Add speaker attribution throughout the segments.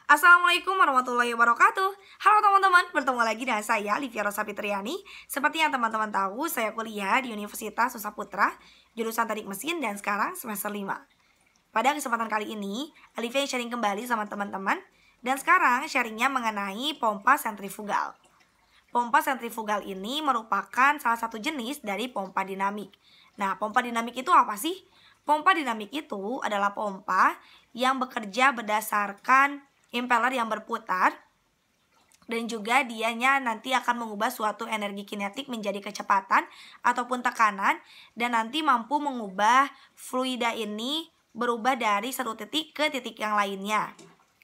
Speaker 1: Assalamualaikum warahmatullahi wabarakatuh. Halo teman-teman, bertemu lagi dengan saya Livia Rosa Fitriani. Seperti yang teman-teman tahu, saya kuliah di Universitas Nusa Putra, jurusan Teknik Mesin dan sekarang semester 5. Pada kesempatan kali ini, Alivia sharing kembali sama teman-teman. Dan sekarang sharingnya mengenai pompa sentrifugal. Pompa sentrifugal ini merupakan salah satu jenis dari pompa dinamik. Nah, pompa dinamik itu apa sih? Pompa dinamik itu adalah pompa yang bekerja berdasarkan impeller yang berputar, dan juga dianya nanti akan mengubah suatu energi kinetik menjadi kecepatan ataupun tekanan, dan nanti mampu mengubah fluida ini berubah dari satu titik ke titik yang lainnya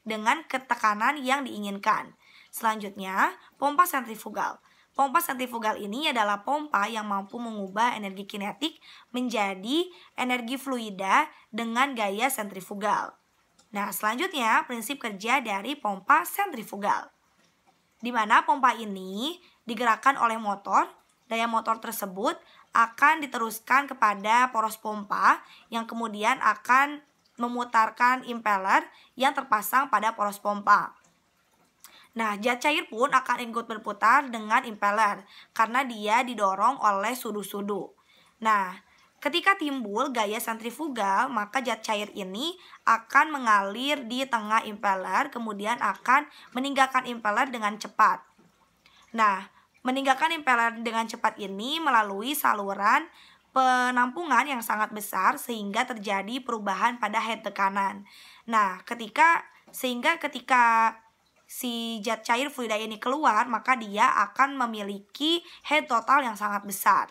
Speaker 1: dengan ketekanan yang diinginkan. Selanjutnya, pompa sentrifugal. Pompa sentrifugal ini adalah pompa yang mampu mengubah energi kinetik menjadi energi fluida dengan gaya sentrifugal. Nah, selanjutnya prinsip kerja dari pompa sentrifugal, di mana pompa ini digerakkan oleh motor. Daya motor tersebut akan diteruskan kepada poros pompa yang kemudian akan memutarkan impeller yang terpasang pada poros pompa. Nah, zat cair pun akan ikut berputar dengan impeller karena dia didorong oleh sudu-sudu. Nah, ketika timbul gaya sentrifugal, maka zat cair ini akan mengalir di tengah impeller, kemudian akan meninggalkan impeller dengan cepat. Nah, meninggalkan impeller dengan cepat ini melalui saluran penampungan yang sangat besar sehingga terjadi perubahan pada head tekanan. Nah, ketika si zat cair fluida ini keluar, maka dia akan memiliki head total yang sangat besar.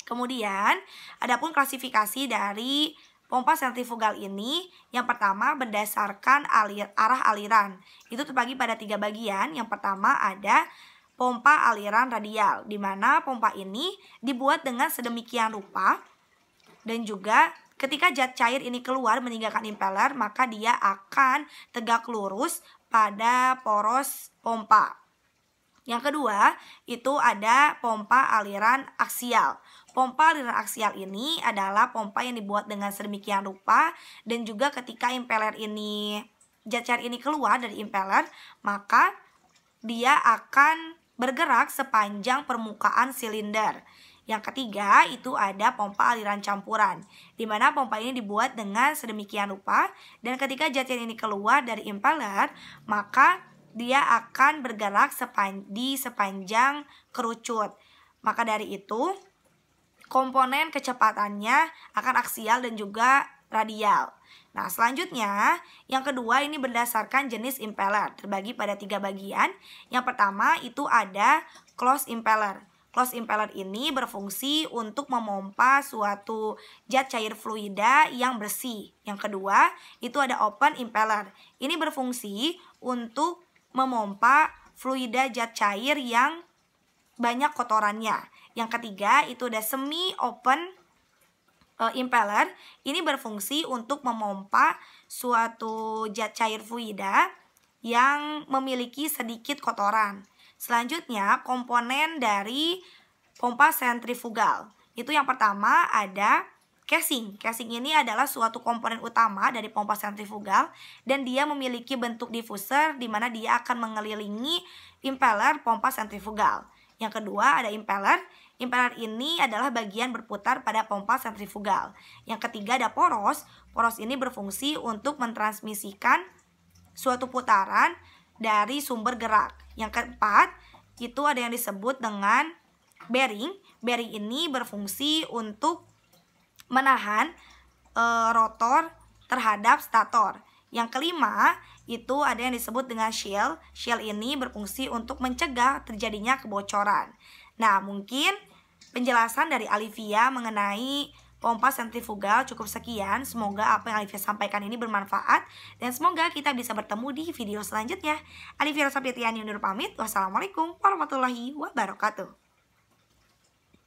Speaker 1: Kemudian, adapun klasifikasi dari pompa sentrifugal ini, yang pertama berdasarkan arah aliran. Itu terbagi pada 3 bagian. Yang pertama ada pompa aliran radial, di mana pompa ini dibuat dengan sedemikian rupa, dan juga ketika zat cair ini keluar meninggalkan impeller, maka dia akan tegak lurus pada poros pompa. Yang kedua, itu ada pompa aliran aksial. Pompa aliran aksial ini adalah pompa yang dibuat dengan sedemikian rupa, dan juga ketika impeller ini, zat cair ini keluar dari impeller, maka dia akan bergerak sepanjang permukaan silinder. Yang ketiga, itu ada pompa aliran campuran, di mana pompa ini dibuat dengan sedemikian rupa, dan ketika zat cair ini keluar dari impeller, maka dia akan bergerak di sepanjang kerucut. Maka dari itu, komponen kecepatannya akan aksial dan juga radial. Nah, selanjutnya yang kedua ini berdasarkan jenis impeller, terbagi pada 3 bagian. Yang pertama itu ada closed impeller. Closed impeller ini berfungsi untuk memompa suatu zat cair fluida yang bersih. Yang kedua itu ada open impeller. Ini berfungsi untuk memompa fluida zat cair yang banyak kotorannya. Yang ketiga itu ada semi open impeller. Ini berfungsi untuk memompa suatu zat cair fluida yang memiliki sedikit kotoran. Selanjutnya, komponen dari pompa sentrifugal. Itu yang pertama ada casing. Casing ini adalah suatu komponen utama dari pompa sentrifugal, dan dia memiliki bentuk diffuser di mana dia akan mengelilingi impeller pompa sentrifugal. Yang kedua ada impeller. Impeller ini adalah bagian berputar pada pompa sentrifugal. Yang ketiga ada poros. Poros ini berfungsi untuk mentransmisikan suatu putaran dari sumber gerak. Yang keempat itu ada yang disebut dengan bearing. Bearing ini berfungsi untuk menahan rotor terhadap stator. Yang kelima itu ada yang disebut dengan shell. Shell ini berfungsi untuk mencegah terjadinya kebocoran. Nah, mungkin penjelasan dari Alivia mengenai pompa sentrifugal cukup sekian. Semoga apa yang Alivia sampaikan ini bermanfaat, dan semoga kita bisa bertemu di video selanjutnya. Alivia Rosa Fitriani undur pamit. Wassalamualaikum warahmatullahi wabarakatuh.